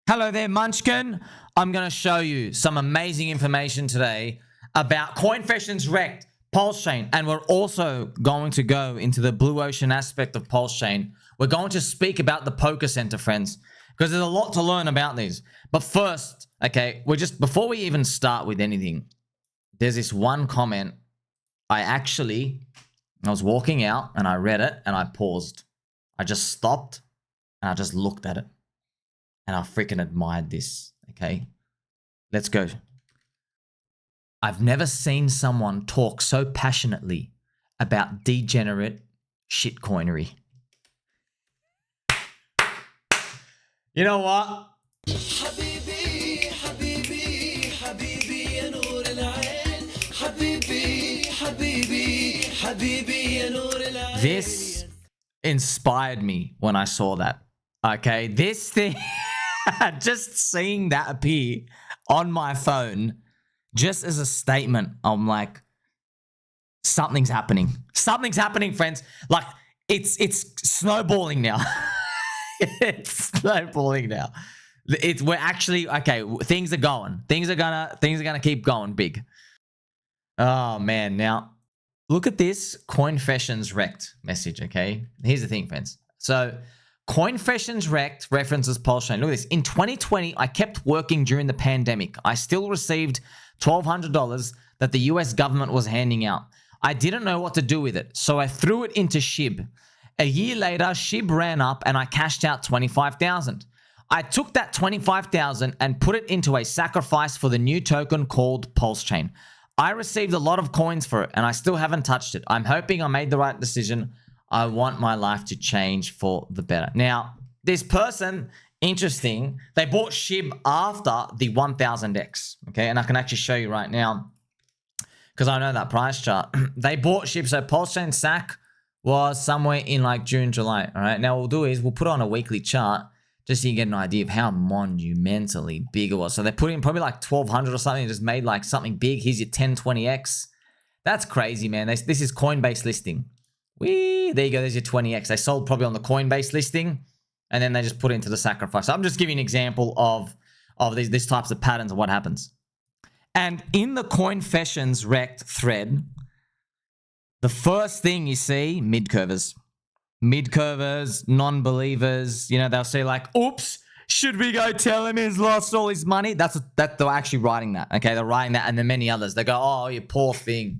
Hello there, Munchkin. I'm going to show you some amazing information today about Coinfessions Rekt, PulseChain, and we're also going to go into the blue ocean aspect of PulseChain. We're going to speak about the PokeCenter, friends, because there's a lot to learn about these. But first, okay, before we even start with anything, there's this one comment. I was walking out and I read it and I paused. I just stopped and I just looked at it. And I freaking admired this, okay? Let's go. I've never seen someone talk so passionately about degenerate shitcoinery. You know what? Habibi, Habibi, Habibi, ya noor al-ain. Habibi, Habibi, Habibi, ya noor al-ain. This inspired me when I saw that. Okay, this thing... just seeing that appear on my phone, just as a statement, I'm like, something's happening. Something's happening, friends. Like, it's snowballing now. It's snowballing now. We're actually okay. Things are going. Things are gonna keep going big. Oh man! Now look at this Coinfessions Rekt message. Okay, here's the thing, friends. So. Coinfessions Rekt references PulseChain. Look at this. In 2020, I kept working during the pandemic. I still received $1,200 that the US government was handing out. I didn't know what to do with it, so I threw it into SHIB. A year later, SHIB ran up and I cashed out $25,000. I took that $25,000 and put it into a sacrifice for the new token called PulseChain. I received a lot of coins for it and I still haven't touched it. I'm hoping I made the right decision. I want my life to change for the better. Now, this person, interesting, they bought SHIB after the 1000X, okay? And I can actually show you right now because I know that price chart. They bought SHIB, so PulseChain SAC was somewhere in like June, July, all right? Now, what we'll do is we'll put on a weekly chart just so you get an idea of how monumentally big it was. So they put in probably like 1200 or something, just made like something big. Here's your 1020X. That's crazy, man. This is Coinbase listing. There you go. There's your 20X. They sold probably on the Coinbase listing, and then they just put it into the sacrifice. So I'm just giving you an example of these types of patterns of what happens. And in the Coinfessions Rekt thread, the first thing you see, mid-curvers. Mid-curvers, non-believers, you know, they'll say like, oops, should we go tell him he's lost all his money? That they're actually writing that, okay? They're writing that, and then many others. They go, oh, you poor thing.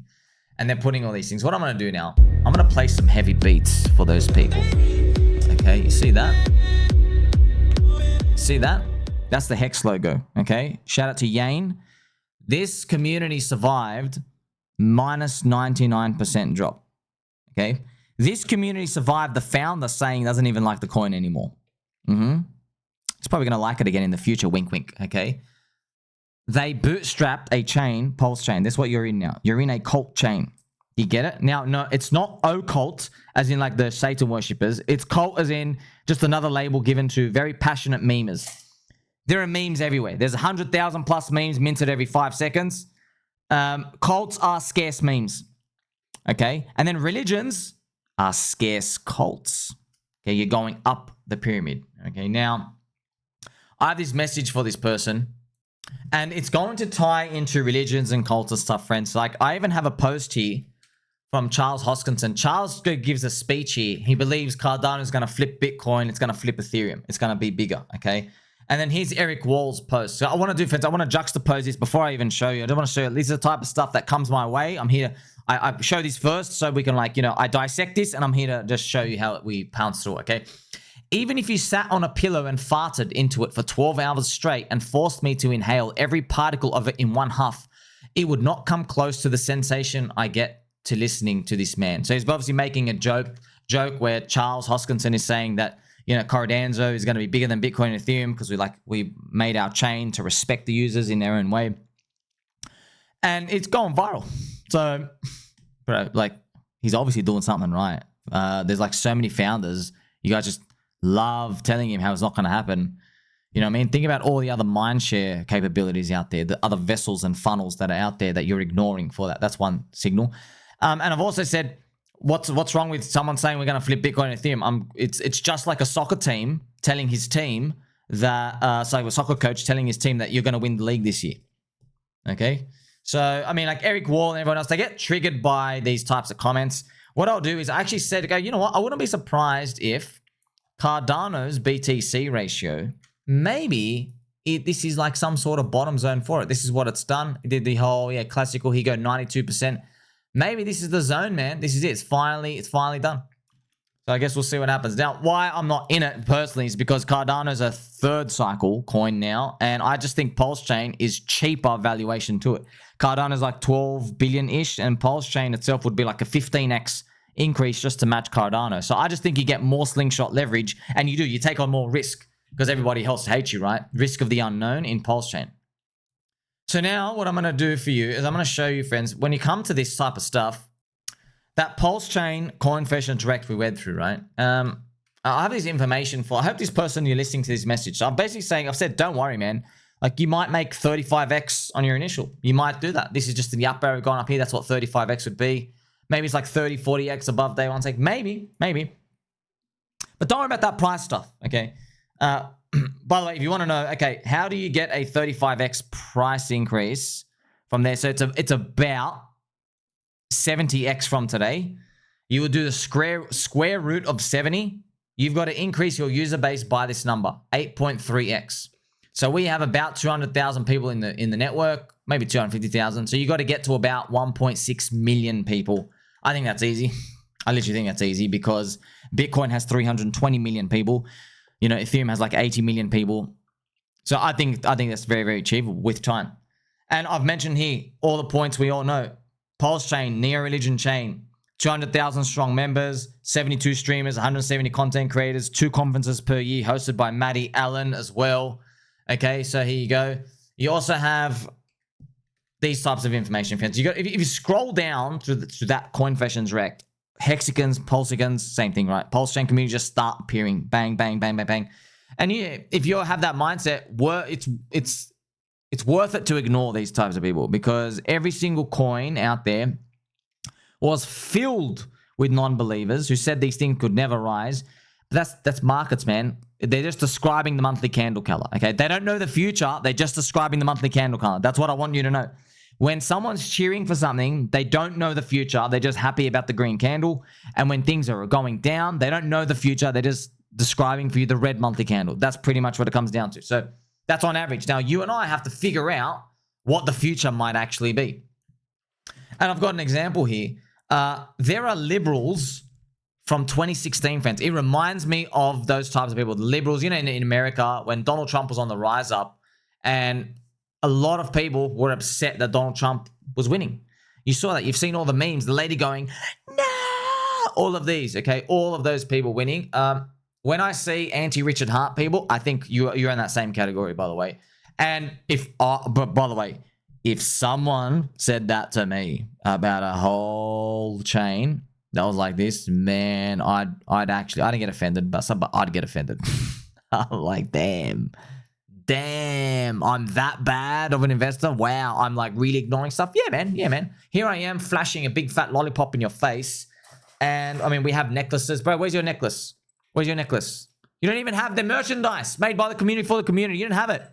And they're putting all these things. What I'm going to do now, I'm going to play some heavy beats for those people. Okay, you see that? See that? That's the HEX logo, okay? Shout out to Yane. This community survived minus 99% drop, okay? This community survived the founder saying doesn't even like the coin anymore. He's probably going to like it again in the future, wink, wink, okay? They bootstrapped a chain, PulseChain. That's what you're in now. You're in a cult chain. You get it? Now, no, it's not occult, as in like the Satan worshippers. It's cult as in just another label given to very passionate memers. There are memes everywhere. There's 100,000 plus memes minted every 5 seconds. Cults are scarce memes. Okay? And then religions are scarce cults. Okay? You're going up the pyramid. Okay? Now, I have this message for this person. And it's going to tie into religions and cults and stuff, friends. Like, I even have a post here from Charles Hoskinson. Charles gives a speech here. He believes Cardano is going to flip Bitcoin. It's going to flip Ethereum. It's going to be bigger, okay? And then here's Eric Wall's post. So I want to do, friends, I want to juxtapose this before I even show you. I don't want to show you. This is the type of stuff that comes my way. I'm here. I show this first so we can, like, you know, I dissect this, and I'm here to just show you how we pounce through, okay? Even if you sat on a pillow and farted into it for 12 hours straight and forced me to inhale every particle of it in one huff, it would not come close to the sensation I get to listening to this man. So he's obviously making a joke where Charles Hoskinson is saying that, you know, Corridanzo is going to be bigger than Bitcoin and Ethereum because we made our chain to respect the users in their own way. And it's going viral. So, bro, like, he's obviously doing something right. There's like so many founders. You guys just love telling him how it's not going to happen. You know what I mean? Think about all the other mindshare capabilities out there, the other vessels and funnels that are out there that you're ignoring for that. That's one signal. And I've also said, what's wrong with someone saying we're going to flip Bitcoin and Ethereum? It's just like a soccer team telling his team that soccer coach telling his team that you're going to win the league this year. Okay? So, I mean, like Eric Wall and everyone else, they get triggered by these types of comments. What I'll do is I actually said, okay, you know what? I wouldn't be surprised if Cardano's BTC ratio, maybe this is like some sort of bottom zone for it. This is what it's done. It did the whole, classical, he go 92%. Maybe this is the zone, man. This is it. It's finally done. So I guess we'll see what happens. Now, why I'm not in it personally is because Cardano's a third cycle coin now, and I just think PulseChain is cheaper valuation to it. Cardano's like 12 billion-ish, and PulseChain itself would be like a 15x increase just to match Cardano. So I just think you get more slingshot leverage, and you take on more risk because everybody else hates you, right? Risk of the unknown in PulseChain. So now what I'm going to do for you is I'm going to show you, friends, when you come to this type of stuff, that PulseChain Coinfessions Rekt we went through, right? I have this information for, I hope this person, you're listening to this message. So I'm basically saying, I've said, don't worry, man. Like you might make 35x on your initial. You might do that. This is just in the up arrow going up here. That's what 35x would be. Maybe it's like 30, 40x above day one. Like maybe. But don't worry about that price stuff, okay? By the way, if you want to know, okay, how do you get a 35x price increase from there? So it's about 70x from today. You would do the square root of 70. You've got to increase your user base by this number, 8.3x. So we have about 200,000 people in the network, maybe 250,000. So you got to get to about 1.6 million people. I think that's easy. I literally think that's easy because Bitcoin has 320 million people. You know, Ethereum has like 80 million people. So I think that's very, very achievable with time. And I've mentioned here all the points we all know. PulseChain, Neo-Religion Chain, 200,000 strong members, 72 streamers, 170 content creators, 2 conferences per year hosted by Maddie Allin as well. Okay, so here you go. You also have these types of information, friends. If you scroll down through that Coinfessions Rekt, hexagons, pulsegons, same thing, right? PulseChain community just start appearing, bang, bang, bang, bang, bang. And if you have that mindset, it's worth it to ignore these types of people because every single coin out there was filled with non-believers who said these things could never rise. But that's markets, man. They're just describing the monthly candle color, okay? They don't know the future. They're just describing the monthly candle color. That's what I want you to know. When someone's cheering for something, they don't know the future. They're just happy about the green candle. And when things are going down, they don't know the future. They're just describing for you the red monthly candle. That's pretty much what it comes down to. So that's on average. Now, you and I have to figure out what the future might actually be. And I've got an example here. There are liberals from 2016, friends. It reminds me of those types of people. The liberals, you know, in America, when Donald Trump was on the rise up, and a lot of people were upset that Donald Trump was winning. You saw that. You've seen all the memes. The lady going, no! All of these, okay? All of those people winning. When I see anti-Richard Hart people, I think you're in that same category, by the way. And but by the way, if someone said that to me about a whole chain that was like this, man, I didn't get offended, but I'd get offended. I'm like, damn, I'm that bad of an investor. Wow, I'm like really ignoring stuff. Yeah, man. Here I am flashing a big fat lollipop in your face. And I mean, we have necklaces. Bro, where's your necklace? Where's your necklace? You don't even have the merchandise made by the community for the community. You don't have it.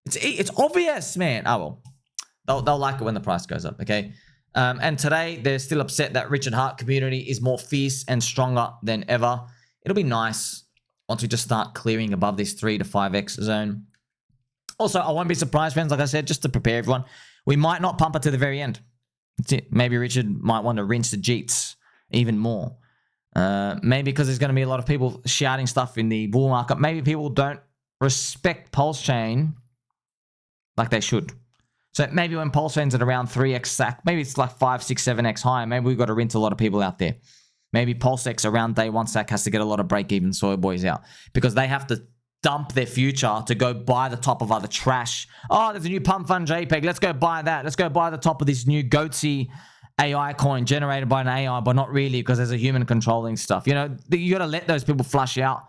It's obvious, man. Oh, well. They'll like it when the price goes up, okay? And today, they're still upset that Richard Hart community is more fierce and stronger than ever. It'll be nice once we just start clearing above this 3 to 5x zone. Also, I won't be surprised, friends, like I said, just to prepare everyone, we might not pump it to the very end. That's it. Maybe Richard might want to rinse the Jeets even more. Maybe because there's going to be a lot of people shouting stuff in the bull market. Maybe people don't respect PulseChain like they should. So maybe when PulseChain's at around 3x stack, maybe it's like 5, 6, 7x higher. Maybe we've got to rinse a lot of people out there. Maybe PulseX around day one stack has to get a lot of break-even soy boys out because they have to dump their future to go buy the top of other trash. Oh, there's a new pump fund JPEG. Let's go buy that. Let's go buy the top of this new Goatsy AI coin generated by an AI, but not really because there's a human controlling stuff. You know, you got to let those people flush out.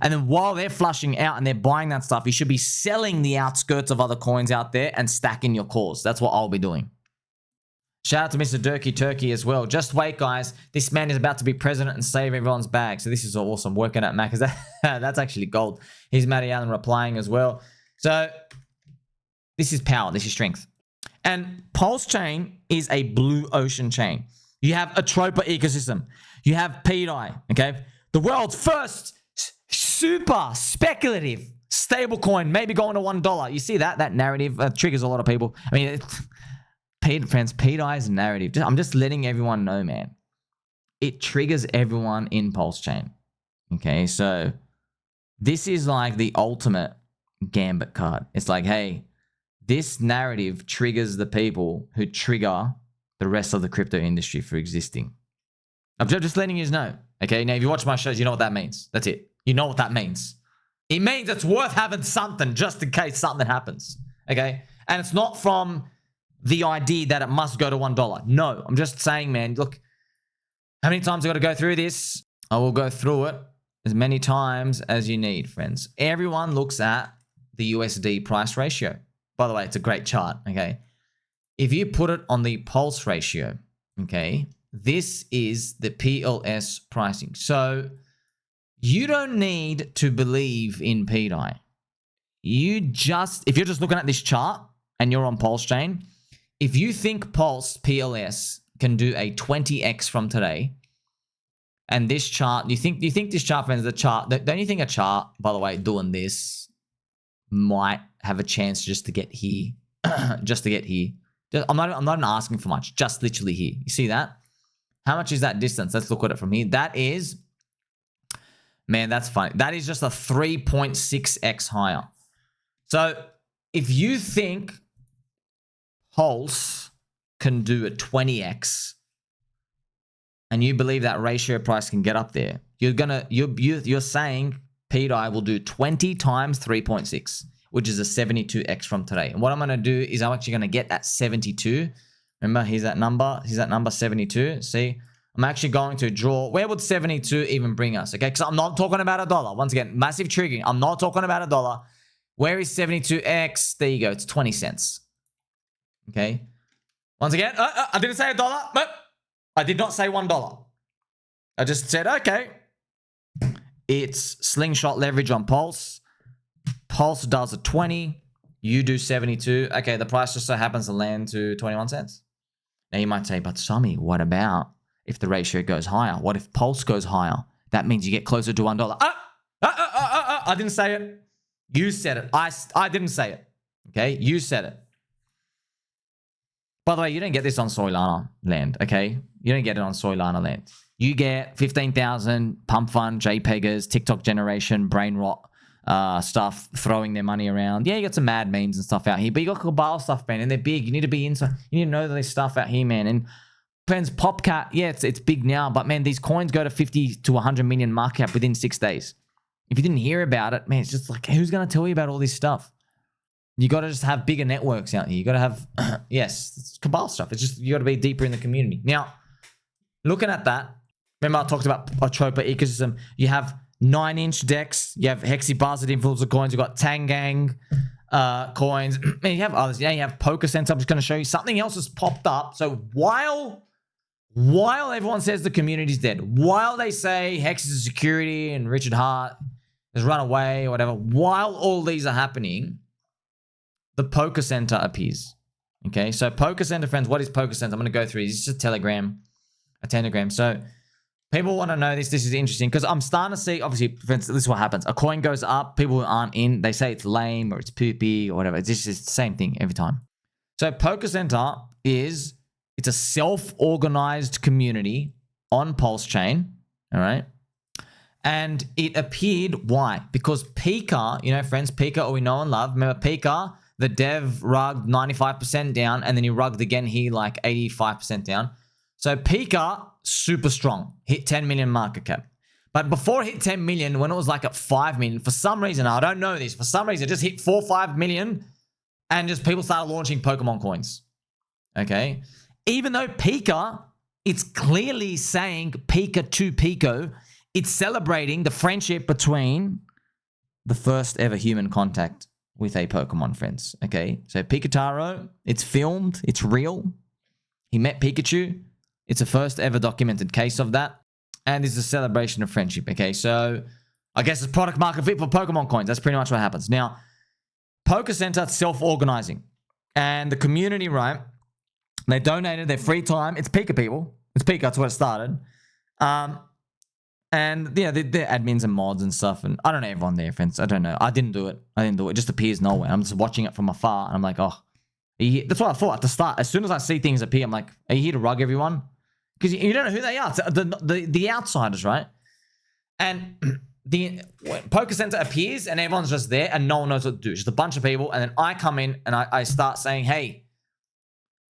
And then while they're flushing out and they're buying that stuff, you should be selling the outskirts of other coins out there and stacking your calls. That's what I'll be doing. Shout out to Mr. Durkey Turkey as well. Just wait, guys. This man is about to be president and save everyone's bag. So this is awesome. Working at Mac. That's actually gold. Here's Matty Allen replying as well. So this is power. This is strength. And PulseChain is a blue ocean chain. You have a Tropa ecosystem. You have pDAI, okay? The world's first super speculative stablecoin, maybe going to $1. You see that? That narrative triggers a lot of people. I mean, friends, pDAI's narrative. I'm just letting everyone know, man. It triggers everyone in PulseChain. Okay, so this is like the ultimate gambit card. It's like, hey, this narrative triggers the people who trigger the rest of the crypto industry for existing. I'm just letting you know. Okay, now if you watch my shows, you know what that means. That's it. You know what that means. It means it's worth having something just in case something happens. Okay, and it's not from the idea that it must go to $1. No, I'm just saying, man, look, how many times I got to go through this? I will go through it as many times as you need, friends. Everyone looks at the USD price ratio. By the way, it's a great chart, okay? If you put it on the pulse ratio, okay, this is the PLS pricing. So you don't need to believe in pDAI. If you're just looking at this chart and you're on PulseChain, if you think Pulse PLS can do a 20x from today, and this chart, you think this chart, friends, the chart, don't you think a chart, by the way, doing this might have a chance just to get here, just to get here? I'm not even asking for much, just literally here. You see that? How much is that distance? Let's look at it from here. That is, man, that's funny. That is just a 3.6x higher. So if you think Pulse can do a 20x, and you believe that ratio price can get up there, you're saying pDAI will do 20 times 3.6, which is a 72x from today. And what I'm going to do is I'm actually going to get that 72. Remember, here's that number. Here's that number 72. See, I'm actually going to draw. Where would 72 even bring us? Okay, because I'm not talking about $1. Once again, massive triggering. I'm not talking about $1. Where is 72x? There you go. It's 20 cents. Okay. Once again, I didn't say $1. Nope. I did not say $1. I just said, okay. It's Slingshot Leverage on Pulse. Pulse does a 20. You do 72. Okay, the price just so happens to land to 21 cents. Now you might say, but Sammy, what about if the ratio goes higher? What if Pulse goes higher? That means you get closer to $1. I didn't say it. You said it. I didn't say it. Okay, you said it. By the way, you don't get this on Soylana land, okay? You don't get it on Soylana land. You get 15,000 pump fund, JPEGers, TikTok generation, brain rot stuff, throwing their money around. Yeah, you got some mad memes and stuff out here, but you got Cabal stuff, man, and they're big. You need to be inside. You need to know this stuff out here, man. And friends, PopCat, yeah, it's big now, but man, these coins go to 50 to 100 million market cap within 6 days. If you didn't hear about it, man, it's just like, who's going to tell you about all this stuff? You got to just have bigger networks out here. You got to have, yes, it's Cabal stuff. It's just, you got to be deeper in the community. Now, looking at that, remember I talked about a Tropa ecosystem. You have 9-inch decks. You have Hexy Bars influencer coins. You've got Tang coins. Man, you have others. Yeah, you have PokeCenter. I'm just going to show you. Something else has popped up. So while everyone says the community's dead, while they say Hex is a security and Richard Hart has run away or whatever, while all these are happening, the PokeCenter appears. Okay, so PokeCenter, friends, what is PokeCenter? I'm going to go through. It's just a telegram. So people want to know this. This is interesting because I'm starting to see, obviously, friends, this is what happens. A coin goes up. People who aren't in, they say it's lame or it's poopy or whatever. It's just the same thing every time. So PokeCenter it's a self-organized community on PulseChain. All right. And it appeared, why? Because Pika, you know, friends, Pika, or we know and love. Remember Pika? The dev rugged 95% down, and then he rugged again here like 85% down. So Pika, super strong, hit 10 million market cap. But before it hit 10 million, when it was like at 5 million, for some reason, I don't know this, for some reason, it just hit 4 or 5 million, and just people started launching Pokemon coins. Okay? Even though Pika, it's clearly saying Pika to Pico, it's celebrating the friendship between the first ever human contact with a Pokemon, friends. Okay, so Pikataro, it's filmed, it's real. He met Pikachu. It's a first ever documented case of that. And it's a celebration of friendship, okay? So I guess it's product market fit for Pokemon coins. That's pretty much what happens. Now, PokeCenter self-organizing. And the community, right? They donated their free time. It's Pika people. It's Pika. That's where it started. And yeah, they're admins and mods and stuff. And I don't know everyone there, friends. I don't know. I didn't do it. It just appears nowhere. I'm just watching it from afar. And I'm like, oh. That's what I thought at the start. As soon as I see things appear, I'm like, are you here to rug everyone? Because you don't know who they are. It's the outsiders, right? And the PokeCenter appears and everyone's just there and no one knows what to do. Just a bunch of people. And then I come in and I start saying, hey,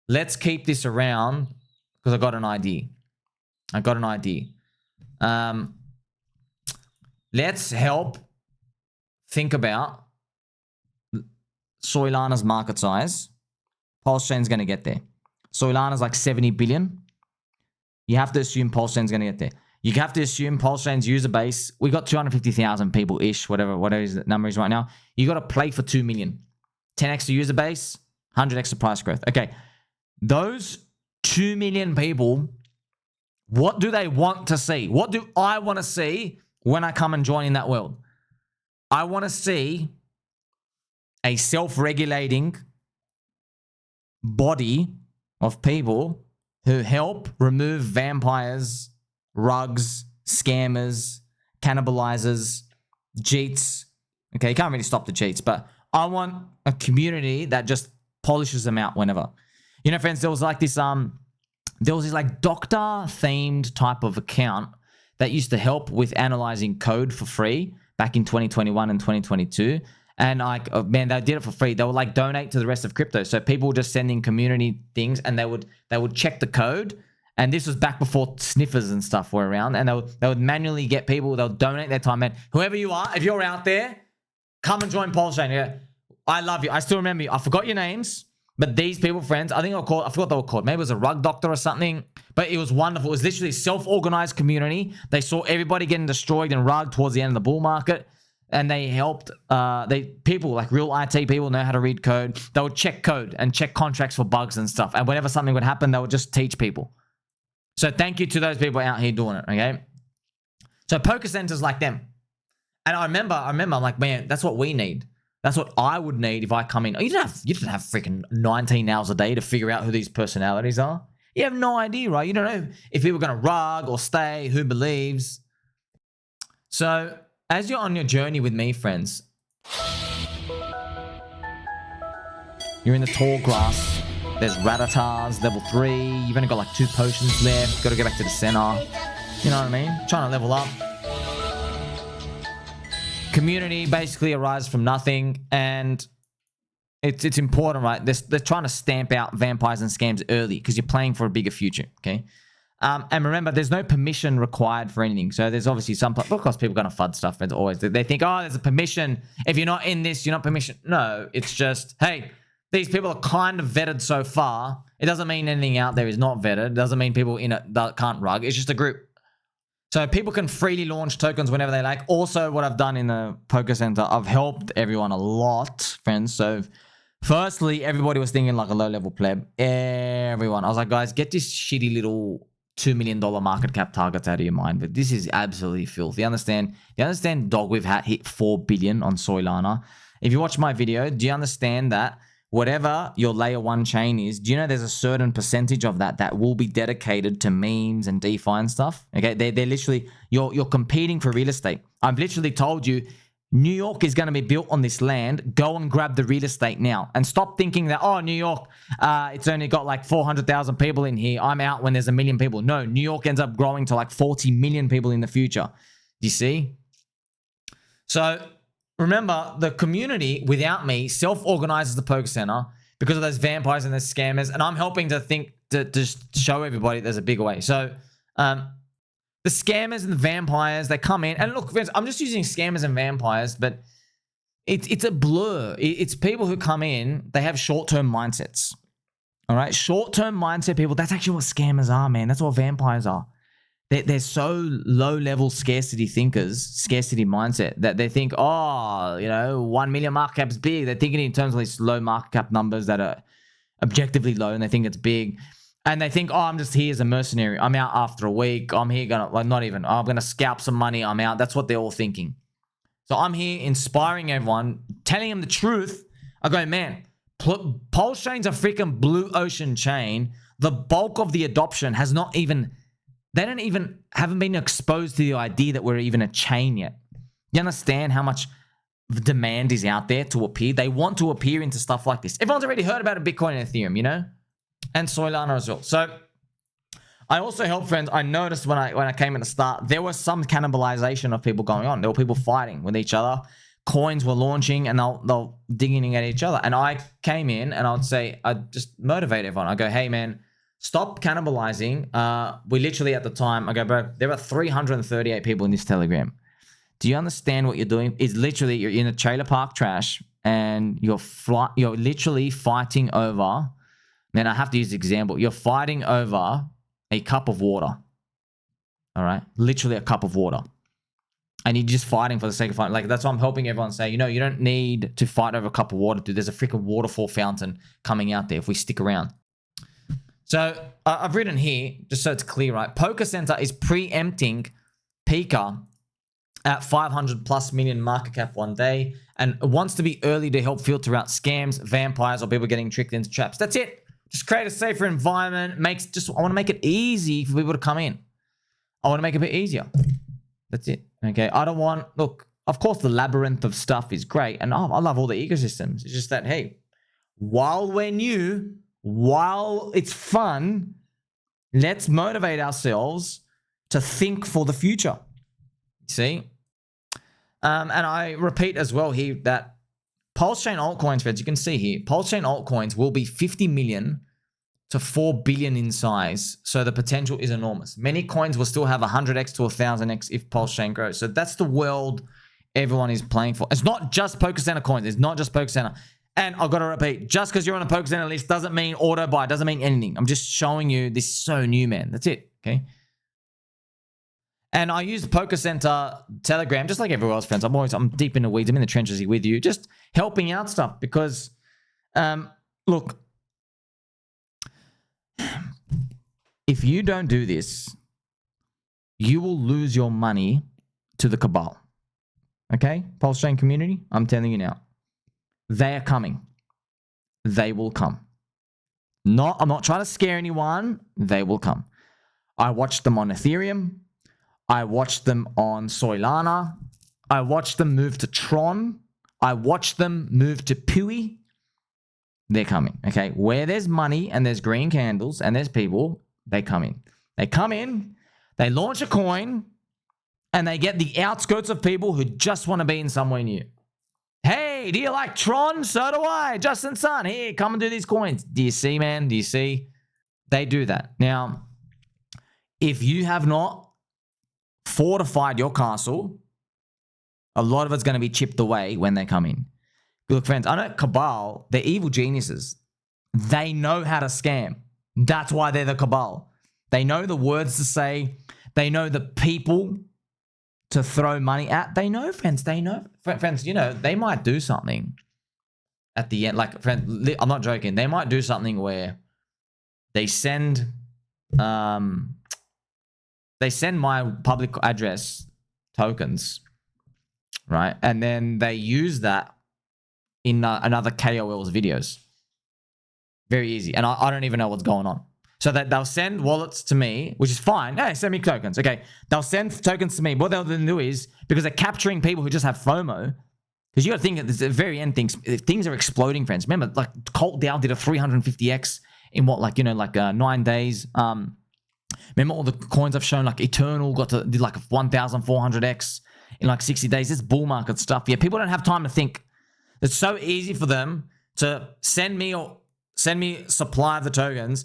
let's keep this around because I got an idea. Let's help think about Soylana's market size. PulseChain's going to get there. Soylana's like 70 billion. You have to assume PulseChain's going to get there. You have to assume PulseChain's user base. We got 250,000 people-ish, whatever the number is right now. You got to play for 2 million. 10 extra user base, 100 extra price growth. Okay, those 2 million people, what do they want to see? What do I want to see when I come and join in that world? I want to see a self-regulating body of people who help remove vampires, rugs, scammers, cannibalizers, Jeets. Okay, you can't really stop the Jeets, but I want a community that just polishes them out whenever. You know, friends, there was like this like doctor-themed type of account that used to help with analyzing code for free back in 2021 and 2022. And like, oh, man, they did it for free. They would like donate to the rest of crypto. So people were just sending community things and they would check the code. And this was back before Sniffers and stuff were around. And they would manually get people. They'll donate their time. Man, whoever you are, if you're out there, come and join PulseChain. Yeah, I love you. I still remember you. I forgot your names. But these people, friends, I think I forgot what they were called. Maybe it was a rug doctor or something. But it was wonderful. It was literally a self-organized community. They saw everybody getting destroyed and rugged towards the end of the bull market. And they helped, people, like real IT people know how to read code. They would check code and check contracts for bugs and stuff. And whenever something would happen, they would just teach people. So thank you to those people out here doing it, okay? So PokeCenter's like them. And I remember, I'm like, man, that's what we need. That's what I would need if I come in. You didn't have freaking 19 hours a day to figure out who these personalities are. You have no idea, right? You don't know if people are going to rug or stay, who believes. So as you're on your journey with me, friends, you're in the tall grass. There's Rattatas, level 3. You've only got like 2 potions left. Got to go back to the center. You know what I mean? Trying to level up. Community basically arises from nothing, and it's important, right? They're trying to stamp out vampires and scams early because you're playing for a bigger future, okay? And remember, there's no permission required for anything. So there's obviously some, of course, people are going to FUD stuff. As always, they think, oh, there's a permission. If you're not in this, you're not permission. No, it's just, hey, these people are kind of vetted so far. It doesn't mean anything out there is not vetted. It doesn't mean people in it that can't rug. It's just a group. So people can freely launch tokens whenever they like. Also, what I've done in the PokeCenter, I've helped everyone a lot, friends. So firstly, everybody was thinking like a low-level pleb. Everyone. I was like, guys, get this shitty little $2 million market cap targets out of your mind. But this is absolutely filthy. You understand DogWiv hit 4 billion on Soylana. If you watch my video, do you understand that whatever your layer 1 chain is, do you know there's a certain percentage of that will be dedicated to memes and DeFi and stuff? Okay, they're literally, you're competing for real estate. I've literally told you, New York is going to be built on this land. Go and grab the real estate now. And stop thinking that, oh, New York, it's only got like 400,000 people in here. I'm out when there's 1 million people. No, New York ends up growing to like 40 million people in the future. Do you see? So remember, the community, without me, self-organizes the PokeCenter because of those vampires and those scammers. And I'm helping to think, to just show everybody there's a bigger way. So, the scammers and the vampires, they come in. And look, friends, I'm just using scammers and vampires, but it's a blur. It's people who come in, they have short-term mindsets. All right? Short-term mindset people, that's actually what scammers are, man. That's what vampires are. They're so low-level scarcity thinkers, scarcity mindset, that they think, oh, 1 million market cap's big. They're thinking in terms of these low market cap numbers that are objectively low, and they think it's big. And they think, oh, I'm just here as a mercenary. I'm out after a week. I'm here I'm going to scalp some money. I'm out. That's what they're all thinking. So I'm here inspiring everyone, telling them the truth. I go, man, PulseChain's a freaking blue ocean chain. The bulk of the adoption haven't been exposed to the idea that we're even a chain yet. You understand how much demand is out there to appear? They want to appear into stuff like this. Everyone's already heard about Bitcoin and Ethereum, you know? And Soylana as well. So I also help friends. I noticed when I came at the start, there was some cannibalization of people going on. There were people fighting with each other. Coins were launching and they're digging at each other. And I came in and I'd just motivate everyone. I go, hey man, stop cannibalizing. We literally at the time, I go, bro, there are 338 people in this Telegram. Do you understand what you're doing? It's literally, you're in a trailer park trash and you're literally fighting over, man, I have to use the example. You're fighting over a cup of water. All right? Literally a cup of water. And you're just fighting for the sake of fighting. Like, that's why I'm helping everyone say, you know, you don't need to fight over a cup of water, dude. There's a freaking waterfall fountain coming out there if we stick around. So I've written here, just so it's clear, right? PokeCenter is preempting Pika at 500 plus million market cap one day and wants to be early to help filter out scams, vampires, or people getting tricked into traps. That's it. Just create a safer environment. I want to make it easy for people to come in. I want to make it a bit easier. That's it. Okay. I don't want, look, of course the labyrinth of stuff is great. And I love all the ecosystems. It's just that, hey, while we're new, while it's fun, let's motivate ourselves to think for the future. See? And I repeat as well here that PulseChain altcoins, friends, you can see here, PulseChain altcoins will be 50 million to 4 billion in size. So the potential is enormous. Many coins will still have 100x to 1000x if PulseChain grows. So that's the world everyone is playing for. It's not just PokeCenter coins. It's not just PokeCenter. And I've got to repeat, just because you're on a PokeCenter list doesn't mean auto buy, doesn't mean anything. I'm just showing you this is so new, man. That's it, okay? And I use the PokeCenter Telegram, just like everyone else, friends. I'm deep in the weeds. I'm in the trenches here with you, just helping out stuff because, look, if you don't do this, you will lose your money to the Cabal. Okay? PulseChain community, I'm telling you now. They are coming. They will come. I'm not trying to scare anyone. They will come. I watched them on Ethereum. I watched them on Soylana. I watched them move to Tron. I watched them move to Pui. They're coming, okay? Where there's money and there's green candles and there's people, they come in. They come in, they launch a coin, and they get the outskirts of people who just want to be in somewhere new. Hey, do you like Tron? So do I. Justin Sun, here, come and do these coins. Do you see, man? Do you see? They do that. Now, if you have not fortified your castle, a lot of it's going to be chipped away when they come in. Look, friends, I know Cabal, they're evil geniuses. They know how to scam. That's why they're the Cabal. They know the words to say. They know the people to throw money at. They know, friends. They know. Friends, you know, they might do something at the end. Like, friend, I'm not joking. They might do something where they send my public address tokens, right? And then they use that in another KOL's videos. Very easy. And I don't even know what's going on. So that they'll send wallets to me, which is fine. Hey, send me tokens. Okay. They'll send tokens to me. What they'll then do is, because they're capturing people who just have FOMO, because you got to think at the very end, things are exploding, friends. Remember, like Colt Dow did a 350x in what, 9 days. Remember all the coins I've shown, like Eternal did like a 1,400x in like 60 days. This bull market stuff. Yeah, people don't have time to think. It's so easy for them to send me supply of the tokens,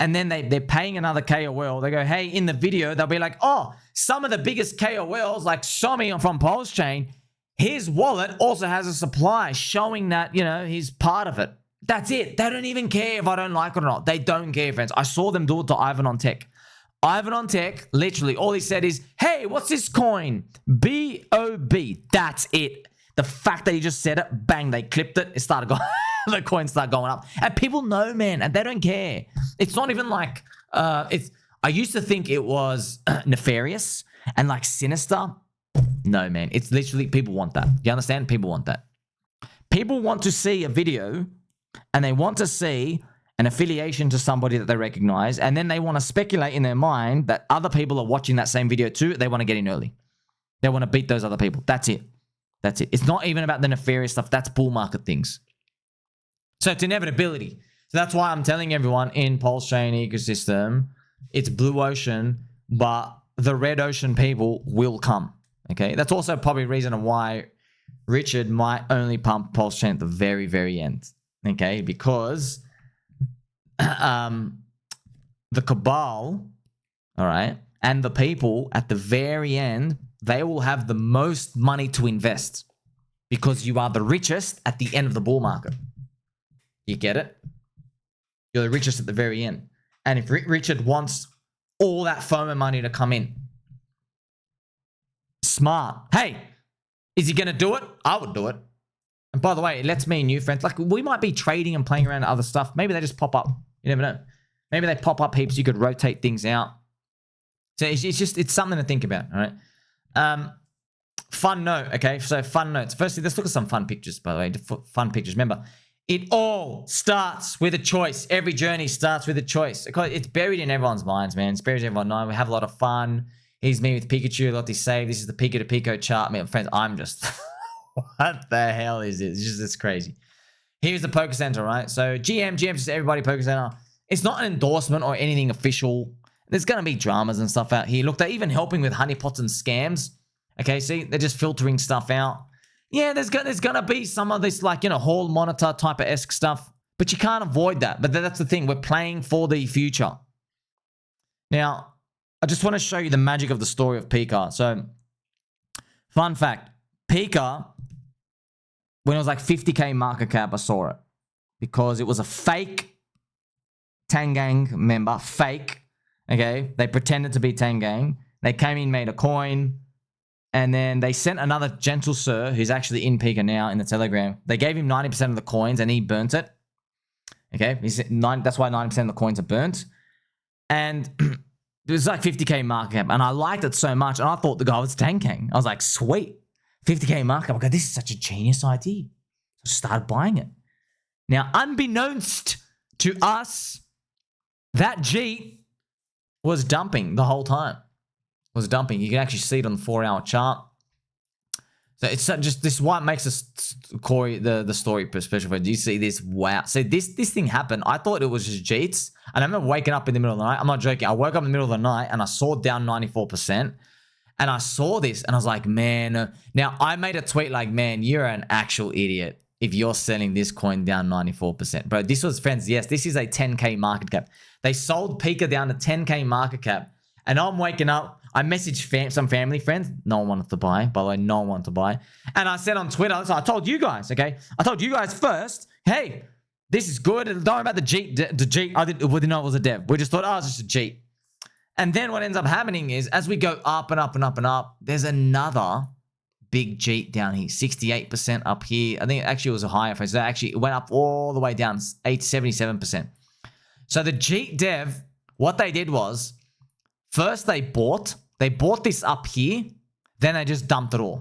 and then they're paying another KOL. They go, hey, in the video, they'll be like, oh, some of the biggest KOLs, like Somi from PulseChain, his wallet also has a supply showing that, you know, he's part of it. That's it. They don't even care if I don't like it or not. They don't care, friends. I saw them do it to Ivan on Tech. Ivan on Tech, literally, all he said is, hey, what's this coin? BOB. That's it. The fact that he just said it, bang, they clipped it. It started going. the coins start going up. And people know, man, and they don't care. It's not even like, I used to think it was nefarious and like sinister. No, man, it's literally people want that. You understand? People want that. People want to see a video and they want to see an affiliation to somebody that they recognize, and then they want to speculate in their mind that other people are watching that same video too. They want to get in early. They want to beat those other people. That's it. That's it. It's not even about the nefarious stuff. That's bull market things. So it's inevitability. So that's why I'm telling everyone in PulseChain ecosystem, it's blue ocean, but the red ocean people will come. Okay. That's also probably a reason why Richard might only pump PulseChain at the very, very end. Okay. Because the Cabal, all right, and the people at the very end, they will have the most money to invest because you are the richest at the end of the bull market. You get it? You're the richest at the very end. And if Richard wants all that FOMO money to come in, smart. Hey, is he going to do it? I would do it. And by the way, it lets me and you friends, like we might be trading and playing around other stuff. Maybe they just pop up. You never know. Maybe they pop up heaps. You could rotate things out. So it's something to think about. All right. Fun note. Okay. So fun notes. Firstly, let's look at some fun pictures, by the way. Fun pictures. Remember, it all starts with a choice. Every journey starts with a choice. It's buried in everyone's minds, man. It's buried in everyone's mind. We have a lot of fun. Here's me with Pikachu. Lottie save. This is the Pika to Pico chart. Man, friends, I'm just... what the hell is this? It's crazy. Here's the PokeCenter, right? So GM just everybody PokeCenter. It's not an endorsement or anything official. There's going to be dramas and stuff out here. Look, they're even helping with honeypots and scams. Okay, see? They're just filtering stuff out. Yeah, there's going to be some of this, like, hall monitor type of esque stuff. But you can't avoid that. But that's the thing. We're playing for the future. Now, I just want to show you the magic of the story of Pika. So, fun fact. Pika, when it was like 50K market cap, I saw it. Because it was a fake Tang Gang member. Fake. Okay? They pretended to be Tang Gang. They came in, made a coin. And then they sent another gentle sir, who's actually in Pika now in the Telegram. They gave him 90% of the coins and he burnt it. Okay? That's why 90% of the coins are burnt. And it was like 50K market cap. And I liked it so much. And I thought the guy was Tang Gang. I was like, sweet. 50K market cap. I go, this is such a genius idea. So I started buying it. Now, unbeknownst to us, that Jeet was dumping the whole time. Was dumping. You can actually see it on the 4-hour chart. So it's just this. What makes the story special? Do you see this? Wow. So this thing happened. I thought it was just Jeets, and I remember waking up in the middle of the night. I'm not joking. I woke up in the middle of the night and I saw it down 94%, and I saw this and I was like, man. Now I made a tweet like, man, you're an actual idiot if you're selling this coin down 94%, bro. This was, friends. Yes, this is a 10K market cap. They sold Pika down to 10K market cap, and I'm waking up. I messaged some family friends. No one wanted to buy. By the way, no one wanted to buy. And I said on Twitter, so I told you guys, okay? I told you guys first, hey, this is good. Don't worry about the Jeet. We didn't know it was a dev. We just thought, oh, it's just a Jeet. And then what ends up happening is, as we go up and up and up and up, there's another big Jeet down here. 68% up here. I think actually it was a higher phase. So actually, it went up all the way down, 77%. So the Jeet dev, what they did was, first, they bought this up here, then they just dumped it all.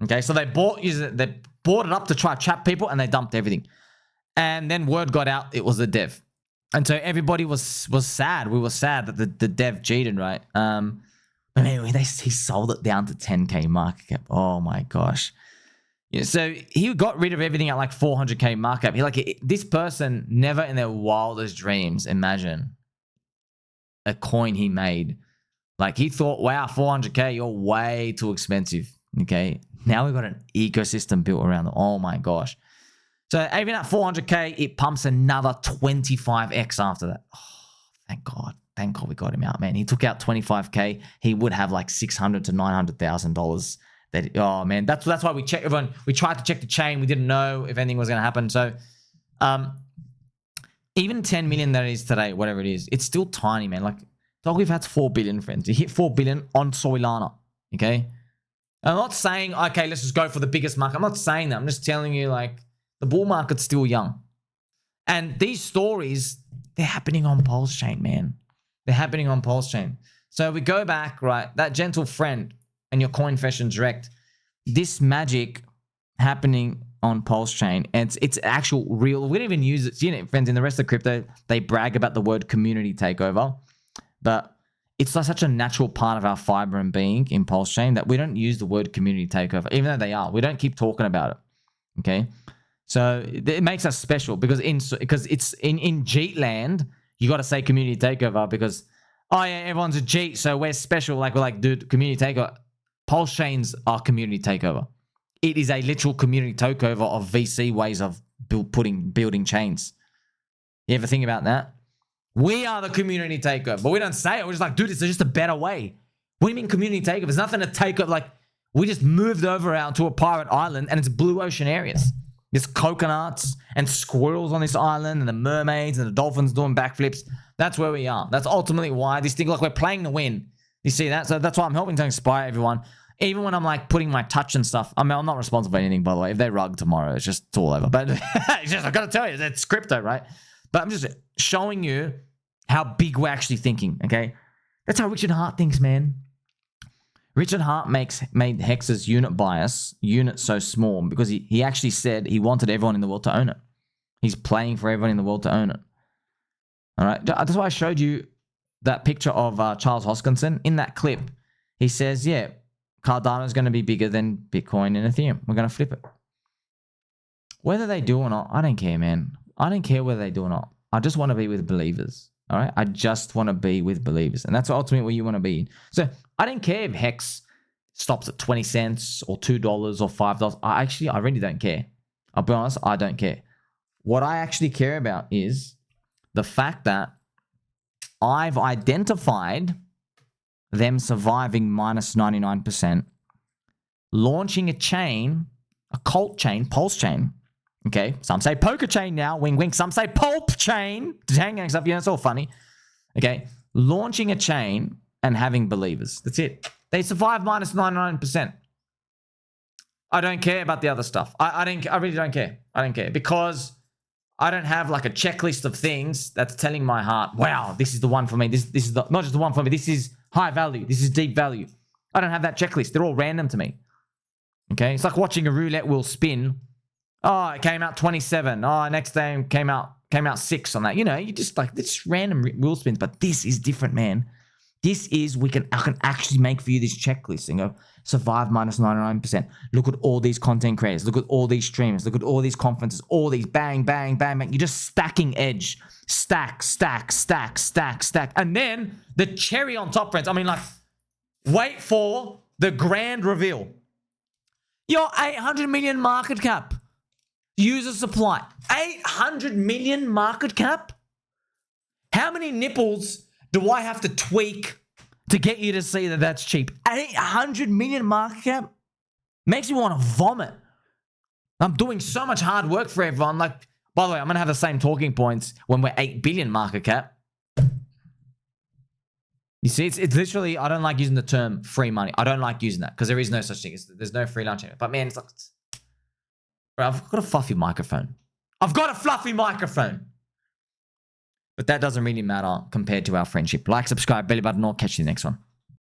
Okay, so they bought it up to try to trap people, and they dumped everything. And then word got out it was the dev, and so everybody was sad. We were sad that the dev cheated, right? But anyway, he sold it down to 10K market cap. Oh my gosh! Yeah, so he got rid of everything at like 400K market cap. This person never in their wildest dreams imagine a coin he made. Like, he thought, wow, 400K, you're way too expensive, okay? Now we've got an ecosystem built around it. Oh, my gosh. So, even at 400K, it pumps another 25x after that. Oh, thank God. Thank God we got him out, man. He took out 25K. He would have like $600,000 to $900,000. Oh, man. That's why we checked everyone. We tried to check the chain. We didn't know if anything was going to happen. So, even 10 million that it is today, whatever it is, it's still tiny, man. Like, dog, we've had 4 billion, friends. You hit 4 billion on Soylana, okay? I'm not saying, okay, let's just go for the biggest market. I'm not saying that. I'm just telling you, like, the bull market's still young, And these stories, they're happening on PulseChain, man. They're happening on PulseChain. So we go back, right? That gentle friend and your Coinfessions Rekt. This magic happening on PulseChain, and it's actual real. We don't even use it. You know, friends, in the rest of crypto, they brag about the word community takeover, but it's like such a natural part of our fiber and being in PulseChain that we don't use the word community takeover, even though they are. We don't keep talking about it. Okay, so it makes us special because it's in Jeet land, you got to say community takeover because oh yeah, everyone's a Jeet, so we're special. Like we're like, dude, community takeover. PulseChains are community takeover. It is a literal community takeover of VC ways of building chains. You ever think about that? We are the community takeover, but we don't say it. We're just like, dude, it's just a better way. What do you mean community takeover? There's nothing to take over. Like, we just moved over out to a pirate island and it's blue ocean areas. There's coconuts and squirrels on this island and the mermaids and the dolphins doing backflips. That's where we are. That's ultimately why this thing, like we're playing to win. You see that? So that's why I'm helping to inspire everyone. Even when I'm like putting my touch and stuff. I mean, I'm not responsible for anything, by the way. If they rug tomorrow, it's all over. But it's just, I've got to tell you, it's crypto, right? But I'm just showing you how big we're actually thinking, okay? That's how Richard Hart thinks, man. Richard Hart made HEX's unit so small because he actually said he wanted everyone in the world to own it. He's playing for everyone in the world to own it. All right? That's why I showed you that picture of Charles Hoskinson. In that clip, he says, yeah, Cardano is going to be bigger than Bitcoin and Ethereum. We're going to flip it. Whether they do or not, I don't care, man. I don't care whether they do or not. I just want to be with believers. All right? I just want to be with believers. And that's ultimately where you want to be. So I don't care if HEX stops at 20 cents or $2 or $5. I really don't care. I'll be honest, I don't care. What I actually care about is the fact that I've identified them surviving minus 99%, launching a chain, a cult chain, PulseChain. Okay, some say PokeChain now, wink, wink. Some say PulseChain. Tang and stuff, it's all funny. Okay, launching a chain and having believers. That's it. They survive minus 99%. I don't care about the other stuff. I really don't care. I don't care because I don't have like a checklist of things that's telling my heart, wow, this is the one for me. This is not just the one for me. This is high value. This is deep value. I don't have that checklist. They're all random to me. Okay, it's like watching a roulette wheel spin. Oh, it came out 27. Oh, next day came out 6 on that. You know, you just like this random wheel spins, but this is different, man. This is I can actually make for you this checklist and go survive minus 99%. Look at all these content creators. Look at all these streamers. Look at all these conferences. All these bang, bang, bang, bang. You're just stacking edge. Stack, stack, stack, stack, stack. And then the cherry on top, friends. I mean, like, wait for the grand reveal. Your 800 million market cap. User supply. 800 million market cap? How many nipples do I have to tweak to get you to see that that's cheap? 800 million market cap? Makes me want to vomit. I'm doing so much hard work for everyone. Like, by the way, I'm going to have the same talking points when we're 8 billion market cap. You see, it's literally, I don't like using the term free money. I don't like using that because there is no such thing. There's no free lunch in it. But man, it's like, bro, I've got a fluffy microphone. I've got a fluffy microphone. But that doesn't really matter compared to our friendship. Like, subscribe, belly button, or catch you in the next one.